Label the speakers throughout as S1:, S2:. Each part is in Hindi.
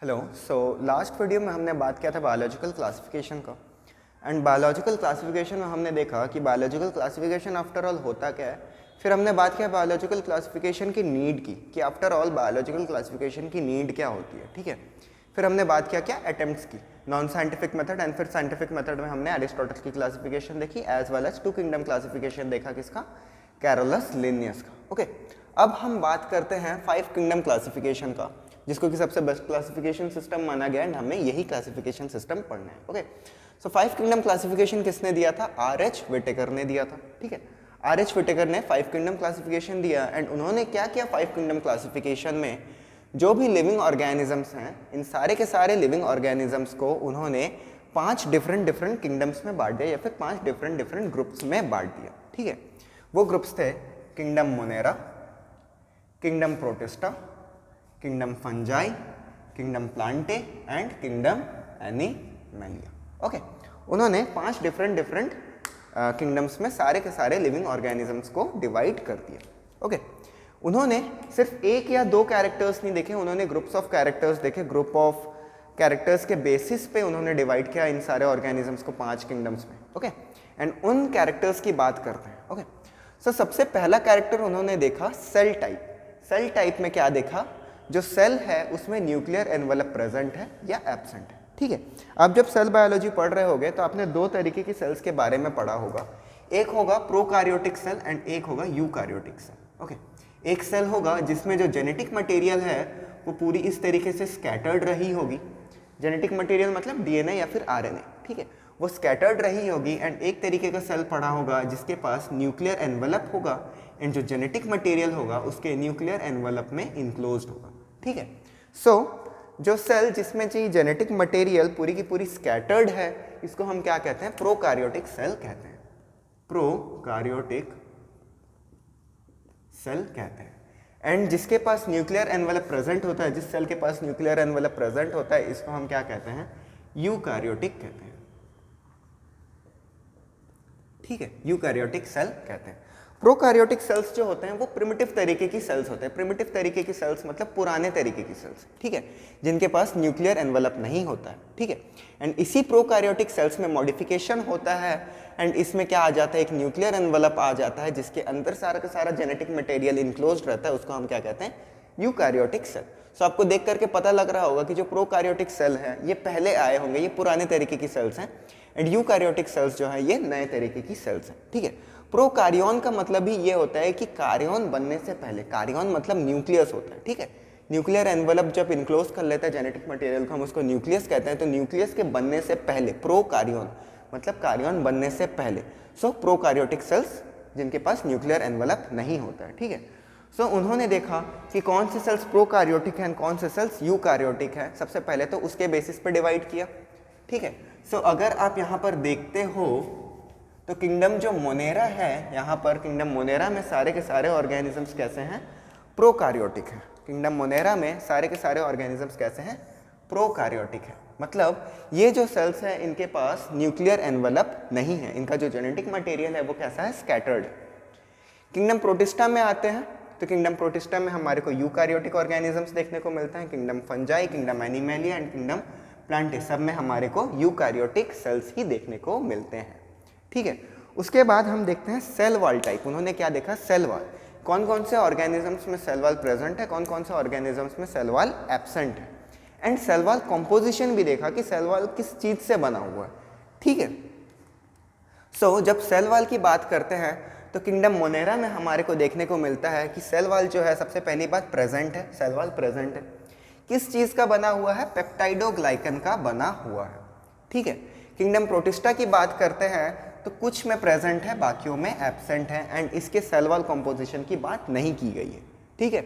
S1: हेलो। लास्ट वीडियो में हमने बात किया था बायोलॉजिकल क्लासिफिकेशन का। एंड बायोलॉजिकल क्लासिफिकेशन में हमने देखा कि बायोलॉजिकल क्लासिफिकेशन आफ्टर ऑल होता क्या है। फिर हमने बात किया बायोलॉजिकल क्लासिफिकेशन की नीड की, कि आफ्टर ऑल बायोलॉजिकल क्लासिफिकेशन की नीड क्या होती है। ठीक है, फिर हमने बात किया क्या अटेम्प्ट्स की, नॉन साइंटिफिक मेथड एंड फिर साइंटिफिक मेथड में हमने एरिस्टोटल की क्लासिफिकेशन देखी as well as 2 kingdom classification देखा, किसका, कैरोलस लिनियस का। ओके, अब हम बात करते हैं 5 किंगडम क्लासिफिकेशन का, जिसको कि सबसे बेस्ट क्लासिफिकेशन सिस्टम माना गया एंड हमें यही क्लासिफिकेशन सिस्टम पढ़ना है। ओके, सो 5 किंगडम क्लासिफिकेशन किसने दिया था? आर.एच. विटेकर ने दिया था। ठीक है, आर.एच. विटेकर ने 5 किंगडम क्लासिफिकेशन दिया एंड उन्होंने क्या किया 5 किंगडम क्लासिफिकेशन में, जो भी लिविंग ऑर्गेनिजम्स हैं इन सारे के सारे लिविंग ऑर्गेनिजम्स को उन्होंने 5 डिफरेंट किंगडम्स में बांट दिया या फिर 5 डिफरेंट ग्रुप्स में बांट दिया। ठीक है, वो ग्रुप्स थे kingdom Monera, kingdom Protista, kingdom Fungi, kingdom Plantae and kingdom Animalia. Okay, उन्होंने 5 डिफरेंट किंगडम्स में सारे के सारे लिविंग ऑर्गेनिजम्स को डिवाइड कर दिया। ओके, उन्होंने सिर्फ एक या दो कैरेक्टर्स नहीं देखे, उन्होंने ग्रुप्स ऑफ कैरेक्टर्स देखे। ग्रुप ऑफ कैरेक्टर्स के बेसिस पे उन्होंने डिवाइड किया इन सारे ऑर्गेनिजम्स को 5 किंगडम्स में। ओके, एंड उन कैरेक्टर्स की बात करते हैं। ओके, सो सबसे पहला कैरेक्टर उन्होंने देखा सेल टाइप। सेल टाइप में क्या देखा? जो सेल है उसमें न्यूक्लियर एनवेलप प्रेजेंट है या एब्सेंट है। ठीक है, आप जब सेल बायोलॉजी पढ़ रहे होगे तो आपने 2 तरीके की सेल्स के बारे में पढ़ा होगा। एक होगा प्रोकार्योटिक सेल एंड एक होगा यूकार्योटिक सेल। ओके, एक सेल होगा जिसमें जो जेनेटिक मटेरियल है वो पूरी इस तरीके से स्कैटर्ड रही होगी। जेनेटिक मटेरियल मतलब डीएनए या फिर आरएनए। ठीक है, वो स्कैटर्ड रही होगी एंड एक तरीके का सेल पड़ा होगा जिसके पास न्यूक्लियर एनवेलप होगा एंड जो जेनेटिक मटेरियल होगा उसके न्यूक्लियर एनवेलप में इनक्लोज्ड होगा। ठीक है, सो जो सेल जिसमें चाहिए जेनेटिक मटेरियल पूरी की पूरी स्कैटर्ड है, इसको हम क्या कहते हैं? प्रोकार्योटिक सेल कहते हैं। प्रोकार्योटिक सेल कहते हैं। एंड जिसके पास न्यूक्लियर एनवेलप प्रेजेंट होता है, जिस सेल के पास न्यूक्लियर एनवेलप प्रेजेंट होता है, इसको हम क्या कहते हैं? यूकार्योटिक कहते हैं। ठीक है, यूकार्योटिक सेल कहते हैं। प्रोकार्योटिक सेल्स जो होते हैं वो प्रिमिटिव तरीके की सेल्स होते हैं। प्रिमिटिव तरीके की सेल्स मतलब पुराने तरीके की सेल्स। ठीक है, जिनके पास न्यूक्लियर एनवेलप नहीं होता है। ठीक है, एंड इसी प्रोकार्योटिक सेल्स में मॉडिफिकेशन होता है एंड इसमें क्या आ जाता है? एक न्यूक्लियर एनवेलप आ जाता है जिसके अंदर सारा का सारा जेनेटिक मटेरियल इनक्लोज्ड रहता है, उसको हम क्या कहते हैं? Eukaryotic cell. सो आपको देख करके पता लग रहा होगा कि जो प्रोकार्योटिक सेल है ये पहले आए होंगे, ये पुराने तरीके की सेल्स हैं एंड यूकार्योटिक सेल्स जो है ये नए तरीके की सेल्स हैं। ठीक है, प्रोकार्योन का मतलब ही ये होता है कि कार्योन बनने से पहले, कार्योन मतलब न्यूक्लियस होता है। ठीक है, न्यूक्लियर एनवेलप जब इनक्लोज कर लेता है जेनेटिक मटेरियल को, हम उसको न्यूक्लियस कहते हैं। तो न्यूक्लियस के बनने से पहले प्रोकार्योन मतलब कार्योन बनने से पहले। सो प्रोकार्योटिक सेल्स जिनके पास न्यूक्लियर एनवेलप नहीं होता है। ठीक है, सो उन्होंने देखा कि कौन से सेल्स प्रोकार्योटिक हैं, कौन से सेल्स यूकार्योटिक हैं। सबसे पहले तो उसके बेसिस पे डिवाइड किया। ठीक है, सो अगर आप यहाँ पर देखते हो तो किंगडम जो मोनेरा है, यहाँ पर किंगडम मोनेरा में सारे के सारे ऑर्गेनिजम्स कैसे हैं? प्रोकार्योटिक है। किंगडम मोनेरा में सारे के सारे ऑर्गेनिजम्स कैसे हैं? प्रोकार्योटिक है। मतलब ये जो सेल्स हैं इनके पास न्यूक्लियर एनवेलप नहीं है, इनका जो जेनेटिक मटेरियल है वो कैसा है? स्कैटर्ड। किंगडम प्रोटिस्टा में आते हैं तो किंगडम प्रोटिस्टा में हमारे को यूकार्योटिक ऑर्गेनिजम्स देखने को मिलते हैं। Kingdom Fungi, kingdom Animalia and kingdom Plantae, सब में हमारे को यूकार्योटिक सेल्स ही देखने को मिलते हैं। ठीक है, उसके बाद हम देखते हैं सेल वॉल टाइप। उन्होंने क्या देखा? Cell wall. कौन कौन से ऑर्गेनिजम्स में सेल वॉल प्रेजेंट है, कौन कौन से ऑर्गेनिजम्स में सेल वॉल एब्सेंट है। एंड सेल वॉल कॉम्पोजिशन भी देखा कि सेल वॉल किस चीज से बना हुआ है। ठीक है, सो जब सेल वॉल की बात करते हैं तो किंगडम मोनेरा में हमारे को देखने को मिलता है कि सेल वॉल जो है सबसे पहली बात प्रेजेंट है। सेल वॉल प्रेजेंट है, किस चीज का बना हुआ है? पेप्टाइडोग्लाइकन का बना हुआ है। ठीक है, किंगडम प्रोटिस्टा की बात करते हैं तो कुछ में प्रेजेंट है, बाकियों में एब्सेंट है एंड इसके सेल वॉल कॉम्पोजिशन की बात नहीं की गई है। ठीक है,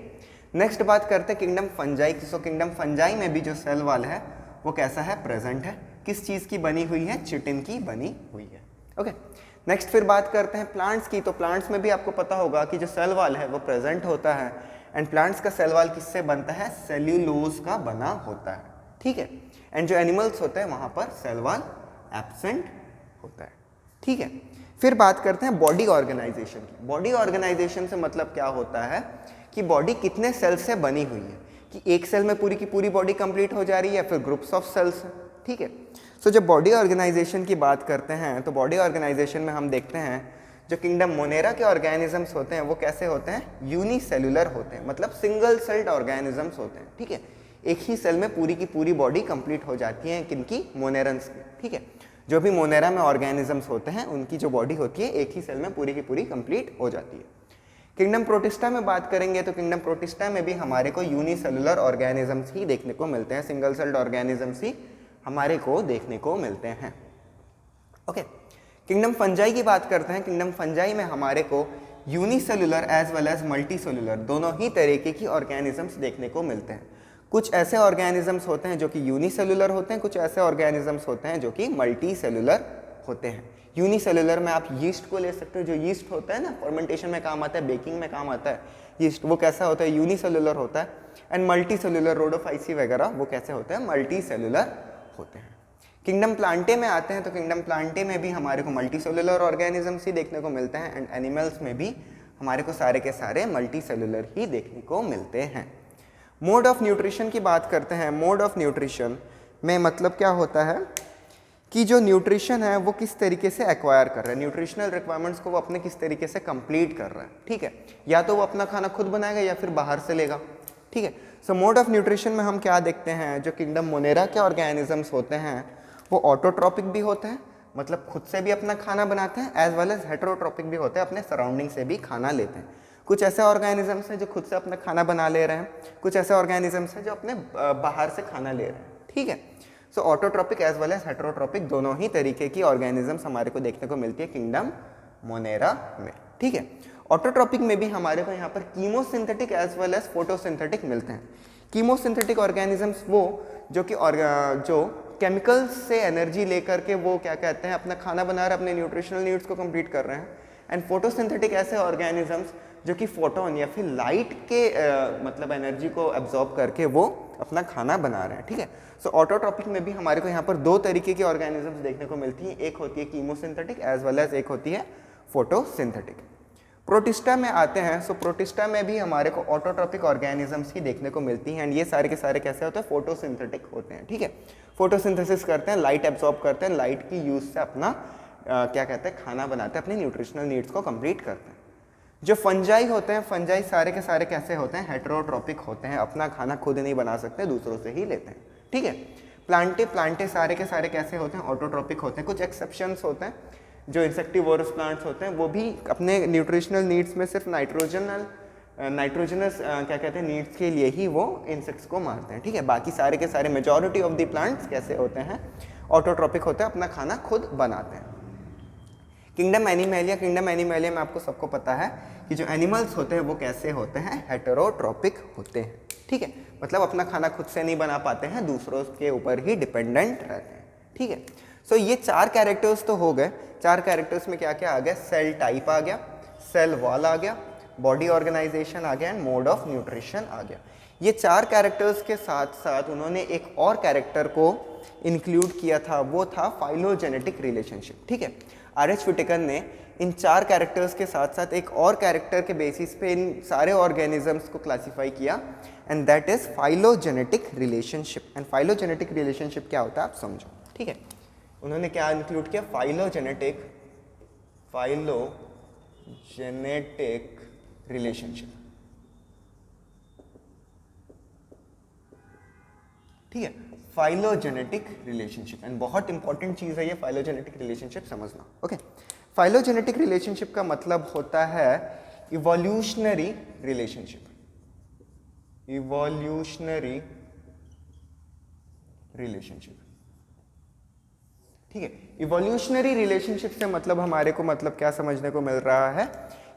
S1: नेक्स्ट बात करते हैं किंगडम फंजाई की। सो किंगडम फंजाई में भी जो सेल वॉल है वो कैसा है? प्रेजेंट है। किस चीज की बनी हुई है? चिटिन की बनी हुई है। ओके, नेक्स्ट फिर बात करते हैं प्लांट्स की। तो प्लांट्स में भी आपको पता होगा कि जो सेल वॉल है वो प्रेजेंट होता है एंड प्लांट्स का सेल वॉल किससे बनता है? सेल्यूलोज का बना होता है। ठीक है, एंड जो एनिमल्स होते हैं वहां पर सेल वॉल एब्सेंट होता है। ठीक है, फिर बात करते हैं बॉडी ऑर्गेनाइजेशन की। बॉडी ऑर्गेनाइजेशन से मतलब क्या होता है कि बॉडी कितने सेल से बनी हुई है। कि एक सेल में पूरी की पूरी बॉडी कंप्लीट हो जा रही है या फिर ग्रुप्स ऑफ सेल्स हैं, ठीक है। सो जब बॉडी ऑर्गेनाइजेशन की बात करते हैं तो बॉडी ऑर्गेनाइजेशन में हम देखते हैं जो किंगडम मोनेरा के ऑर्गेनिजम्स होते हैं वो कैसे होते हैं, यूनिसेलुलर होते हैं, मतलब सिंगल सेल्ड ऑर्गेनिजम्स होते हैं, ठीक है। एक ही सेल में पूरी की पूरी बॉडी कंप्लीट हो जाती है किनकी, मोनेरन्स की, ठीक है। जो भी मोनेरा में ऑर्गेनिजम्स होते हैं उनकी जो बॉडी होती है एक ही सेल में पूरी की पूरी कंप्लीट हो जाती है। किंगडम प्रोटिस्टा में बात करेंगे तो किंगडम प्रोटिस्टा में भी हमारे को यूनिसेलुलर ऑर्गेनिजम्स ही देखने को मिलते हैं, सिंगल सेल्ड ऑर्गेनिजम्स ही हमारे को देखने को मिलते हैं। ओके, किंगडम फंजाई की बात करते हैं। किंगडम फंजाई में हमारे को unicellular as well as multicellular दोनों ही तरीके की ऑर्गेनिजम्स देखने को मिलते हैं। कुछ ऐसे ऑर्गेनिजम्स होते हैं जो कि यूनिसेलुलर होते हैं, कुछ ऐसे ऑर्गेनिजम्स होते हैं जो कि मल्टीसेलुलर होते हैं। यूनिसेलुलर में आप यीस्ट को ले सकते हो, जो यीस्ट होता है ना फर्मेंटेशन में काम आता है, बेकिंग में काम आता है यीस्ट, वो कैसा होता है, यूनिसेलुलर होता है। एंड मल्टीसेलुलर रोडोफाइसी वगैरह वो कैसे होते हैं, मल्टीसेलुलर होते हैं। किंगडम प्लांटे में आते हैं तो किंगडम प्लांटे में भी हमारे को मल्टीसेलुलर ऑर्गेनिजम्स ही देखने को मिलते हैं एंड एनिमल्स में भी हमारे को सारे के सारे मल्टीसेलुलर ही देखने को मिलते हैं। मोड ऑफ न्यूट्रिशन की बात करते हैं। मोड ऑफ न्यूट्रिशन में मतलब क्या होता है कि जो न्यूट्रिशन है वो किस तरीके से एक्वायर कर रहा है, न्यूट्रिशनल रिक्वायरमेंट्स को वो अपने किस तरीके से कंप्लीट कर रहा है, ठीक है। या तो वो अपना खाना खुद बनाएगा या फिर बाहर से लेगा, ठीक है। सो मोड ऑफ न्यूट्रिशन में हम क्या देखते हैं, जो किंगडम मोनेरा के ऑर्गेनिजम्स होते हैं वो ऑटोट्रॉपिक भी होते हैं, मतलब खुद से भी अपना खाना बनाते हैं, एज वेल एज हेटेरोट्रॉपिक भी होते हैं, अपने सराउंडिंग से भी खाना लेते हैं। कुछ ऐसे ऑर्गेनिजम्स हैं जो खुद से अपना खाना बना ले रहे हैं, कुछ ऐसे ऑर्गेनिजम्स हैं जो अपने बाहर से खाना ले रहे हैं, ठीक है। So autotrophic as well as heterotrophic दोनों ही तरीके की ऑर्गेनिजम्स हमारे को देखने को मिलती है किंगडम मोनेरा में, ठीक है। ऑटोट्रॉपिक में भी हमारे को यहाँ पर chemosynthetic as well as photosynthetic मिलते हैं। कीमोसिंथेटिक ऑर्गेनिजम्स वो जो कि जो केमिकल्स से एनर्जी लेकर के वो क्या कहते हैं अपना खाना बना रहे, अपने न्यूट्रिशनल नीड्स को कंप्लीट कर रहे हैं। एंड फोटोसिंथेटिक ऐसे ऑर्गेनिजम्स जो कि फोटोन या फिर लाइट के मतलब एनर्जी को एब्जॉर्ब करके वो अपना खाना बना रहे हैं, ठीक है। सो ऑटोट्रॉपिक में भी हमारे को यहाँ पर दो तरीके की ऑर्गेनिजम्स देखने को मिलती हैं, एक होती है कीमोसिंथेटिक एज वेल एज एक होती है फोटोसिंथेटिक। प्रोटिस्टा में आते हैं। सो प्रोटिस्टा में भी हमारे को ऑटोट्रॉपिक ऑर्गेनिजम्स ही देखने को मिलती हैं एंड ये सारे के सारे कैसे होते हैं, फोटोसिंथेटिक होते हैं, ठीक है। फोटोसिंथेसिस करते हैं, लाइट एब्जॉर्ब करते हैं, लाइट की यूज से अपना क्या कहते हैं खाना बनाते हैं, अपनी न्यूट्रिशनल नीड्स को कंप्लीट करते हैं। जो फंजाई होते हैं, फंजाई सारे के सारे कैसे होते हैं, हेटेरोट्रॉपिक होते हैं, अपना खाना खुद नहीं बना सकते, दूसरों से ही लेते हैं, ठीक है। प्लांटे सारे के सारे कैसे होते हैं, ऑटोट्रॉपिक होते हैं। कुछ एक्सेप्शंस होते हैं, जो इंसेक्टिवोरस प्लांट्स होते हैं वो भी अपने न्यूट्रिशनल नीड्स में सिर्फ नाइट्रोजनस क्या कहते हैं नीड्स के लिए ही वो इंसेक्ट्स को मारते हैं, ठीक है। बाकी सारे के सारे मेजॉरिटी ऑफ द प्लांट्स कैसे होते हैं, ऑटोट्रॉपिक होते हैं, अपना खाना खुद बनाते हैं। किंगडम एनिमेलिया में आपको सबको पता है कि जो एनिमल्स होते हैं वो कैसे होते हैं, हेटेरोट्रॉपिक होते हैं, ठीक है। मतलब अपना खाना खुद से नहीं बना पाते हैं, दूसरों के ऊपर ही डिपेंडेंट रहते हैं, ठीक है। सो ये चार कैरेक्टर्स तो हो गए। चार कैरेक्टर्स में क्या क्या आ गया, सेल टाइप आ गया, सेल वॉल आ गया, बॉडी ऑर्गेनाइजेशन आ गया एंड मोड ऑफ न्यूट्रिशन आ गया। ये चार कैरेक्टर्स के साथ साथ उन्होंने एक और कैरेक्टर को इंक्लूड किया था, वो था फाइलोजेनेटिक रिलेशनशिप, ठीक है। आर.एच. व्हिटेकर ने इन चार कैरेक्टर्स के साथ साथ एक और कैरेक्टर के बेसिस पे इन सारे ऑर्गेनिजम्स को क्लासीफाई किया and that is phylogenetic relationship. And phylogenetic relationship क्या होता है आप समझो, ठीक है। उन्होंने क्या इंक्लूड किया, फाइलोजेनेटिक रिलेशनशिप, ठीक है। फाइलोजेनेटिक रिलेशनशिप एंड बहुत इंपॉर्टेंट चीज है ये फाइलोजेनेटिक रिलेशनशिप समझना, ओके। फाइलोजेनेटिक रिलेशनशिप का मतलब होता है इवोल्यूशनरी रिलेशनशिप, ठीक है। इवोल्यूशनरी रिलेशनशिप से मतलब हमारे को मतलब क्या समझने को मिल रहा है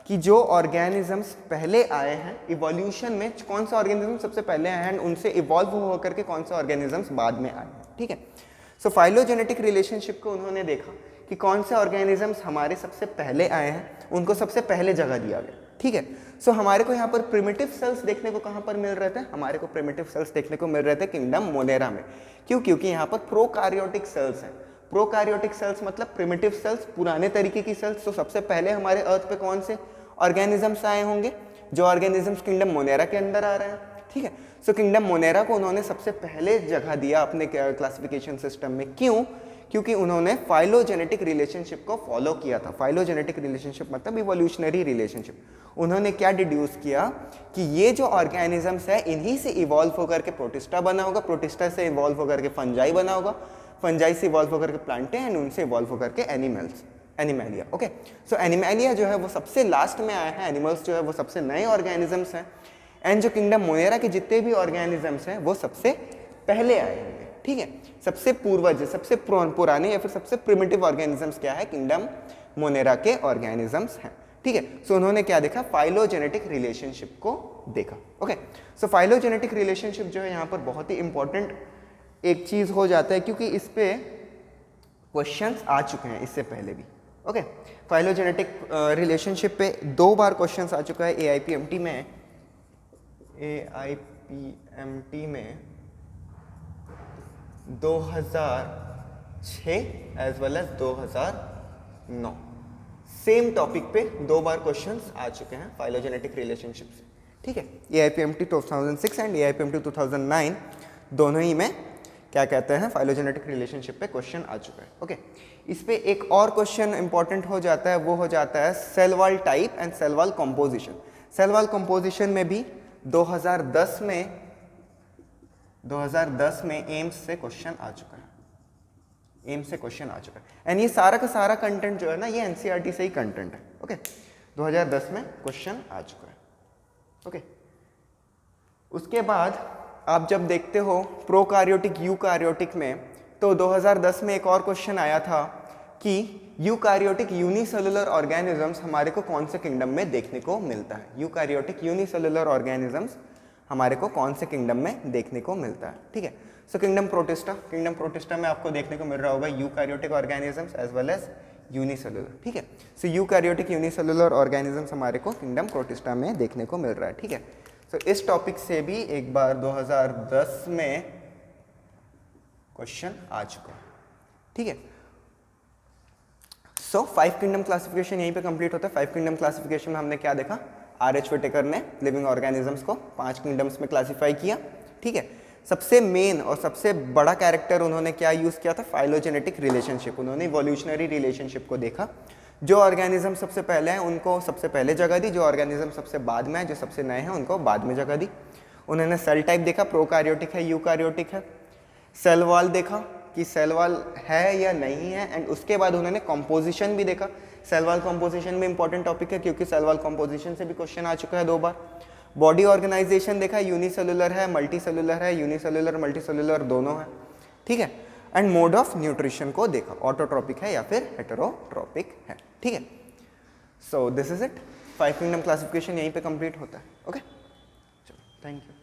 S1: कि जो ऑर्गेनिजम्स पहले आए हैं इवोल्यूशन में, कौन सा ऑर्गेनिज्म सबसे पहले आए हैं एंड उनसे इवॉल्व होकर के कौन से ऑर्गेनिजम्स बाद में आए हैं, ठीक है। सो फाइलोजेनेटिक रिलेशनशिप को उन्होंने देखा कि कौन से ऑर्गेनिजम्स हमारे सबसे पहले आए हैं, उनको सबसे पहले जगह दिया गया, ठीक है। सो हमारे को यहाँ पर प्रिमिटिव सेल्स देखने को कहाँ पर मिल रहे थे, हमारे को प्रिमिटिव सेल्स देखने को मिल रहे थे किंगडम मोनेरा में। क्यों? क्योंकि यहाँ पर प्रोकार्योटिक सेल्स हैं। प्रोकार्योटिक सेल्स मतलब प्रिमिटिव सेल्स, पुराने तरीके की सेल्स। तो सबसे पहले हमारे अर्थ पे कौन से ऑर्गेनिजम्स आए होंगे, जो ऑर्गेनिजम्स किंगडम मोनेरा के अंदर आ रहे हैं, ठीक है। सो किंगडम मोनेरा को उन्होंने सबसे पहले जगह दिया अपने क्लासिफिकेशन सिस्टम में। क्यों? क्योंकि उन्होंने फाइलोजेनेटिक रिलेशनशिप को फॉलो किया था। फाइलोजेनेटिक रिलेशनशिप मतलब इवोल्यूशनरी रिलेशनशिप। उन्होंने क्या डिड्यूस किया कि ये जो ऑर्गेनिजम्स है इन्हीं से इवॉल्व होकर के प्रोटिस्टा बना होगा, प्रोटिस्टा से इवॉल्व होकर के फंजाई बना होगा, फंजाई से इवॉल्व होकर के प्लांटे एंड उनसे इवॉल्व होकर के एनिमल्स, एनिमैलिया। ओके, सो एनिमैलिया जो है वो सबसे लास्ट में आया है, एनिमल्स जो है वो सबसे नए ऑर्गेनिजम्स हैं, एंड जो किंगडम मोनेरा के जितने भी ऑर्गेनिजम्स हैं वो सबसे पहले आए होंगे। ठीक है, सबसे पूर्वज, सबसे पुराने या फिर सबसे प्रिमिटिव ऑर्गेनिजम्स क्या है? किंगडम मोनेरा के ऑर्गेनिजम्स हैं। ठीक है, सो उन्होंने क्या देखा? फाइलोजेनेटिक रिलेशनशिप को देखा। ओके, सो फाइलोजेनेटिक रिलेशनशिप जो है यहाँ पर बहुत ही इंपॉर्टेंट एक चीज हो जाता है, क्योंकि इस पे क्वेश्चंस आ चुके हैं इससे पहले भी। ओके, फाइलोजेनेटिक रिलेशनशिप पे 2 बार क्वेश्चंस आ चुका है AIPMT में, AIPMT में 2006 as well as 2009 same topic पे 2 बार क्वेश्चंस आ चुके हैं फाइलोजेनेटिक रिलेशनशिप से। ठीक है, AIPMT 2006 एंड AIPMT 2009 दोनों ही में क्या कहते हैं? फाइलोजेनेटिक रिलेशनशिप पे क्वेश्चन आ चुका है। ओके, इस पे एक और क्वेश्चन इंपॉर्टेंट हो जाता है, वो हो जाता है cell wall type and cell wall composition. Cell wall composition में भी 2010 में एम्स से क्वेश्चन आ चुका है, एम्स से क्वेश्चन आ चुका है, एंड ये सारा का सारा कंटेंट जो है ना ये NCERT से ही कंटेंट है। ओके, 2010 में क्वेश्चन आ चुका है। ओके, उसके बाद आप जब देखते हो प्रोकार्योटिक यूकार्योटिक में, तो 2010 में एक और क्वेश्चन आया था कि यूकार्योटिक यूनिसेलुलर ऑर्गेनिजम्स हमारे को कौन से किंगडम में देखने को मिलता है? यूकार्योटिक यूनिसेलुलर ऑर्गेनिजम्स हमारे को कौन से किंगडम में देखने को मिलता है? ठीक है, सो किंगडम प्रोटिस्टा में आपको देखने को मिल रहा होगा eukaryotic organisms as well as unicellular. ठीक है, सो यूकार्योटिक यूनिसेलुलर ऑर्गेनिजम्स हमारे को किंगडम प्रोटिस्टा में देखने को मिल रहा है। ठीक है, सो इस टॉपिक से भी एक बार 2010 में क्वेश्चन आ चुका है। ठीक है, सो 5 किंगडम क्लासिफिकेशन यहीं पे कंप्लीट होता है। 5 किंगडम क्लासिफिकेशन में हमने क्या देखा? RH विटेकर ने लिविंग ऑर्गेनिजम्स को 5 किंगडम्स में क्लासिफाई किया। ठीक है, सबसे मेन और सबसे बड़ा कैरेक्टर उन्होंने क्या यूज किया था? Phylogenetic relationship. उन्होंने इवोल्यूशनरी रिलेशनशिप को देखा। जो ऑर्गेनिज्म सबसे पहले हैं उनको सबसे पहले जगह दी, जो ऑर्गेनिज्म सबसे बाद में है, जो सबसे नए हैं उनको बाद में जगह दी। उन्होंने सेल टाइप देखा, प्रोकार्योटिक है, यूकार्योटिक है। सेल वॉल देखा कि सेल वॉल है या नहीं है, एंड उसके बाद उन्होंने कंपोजिशन भी देखा। सेल वॉल कंपोजिशन भी इंपॉर्टेंट टॉपिक है, क्योंकि सेल वॉल कंपोजिशन से भी क्वेश्चन आ चुका है 2 बार। बॉडी ऑर्गेनाइजेशन देखा, यूनिसेलुलर है, मल्टीसेलुलर है, यूनिसेलुलर मल्टीसेलुलर दोनों है। ठीक है, एंड मोड ऑफ न्यूट्रिशन को देखा, ऑटोट्रोपिक है या फिर हेटेरोट्रोपिक है। ठीक है, so this is it. 5 kingdom classification यहीं पे कंप्लीट होता है। ओके, चलो, थैंक यू।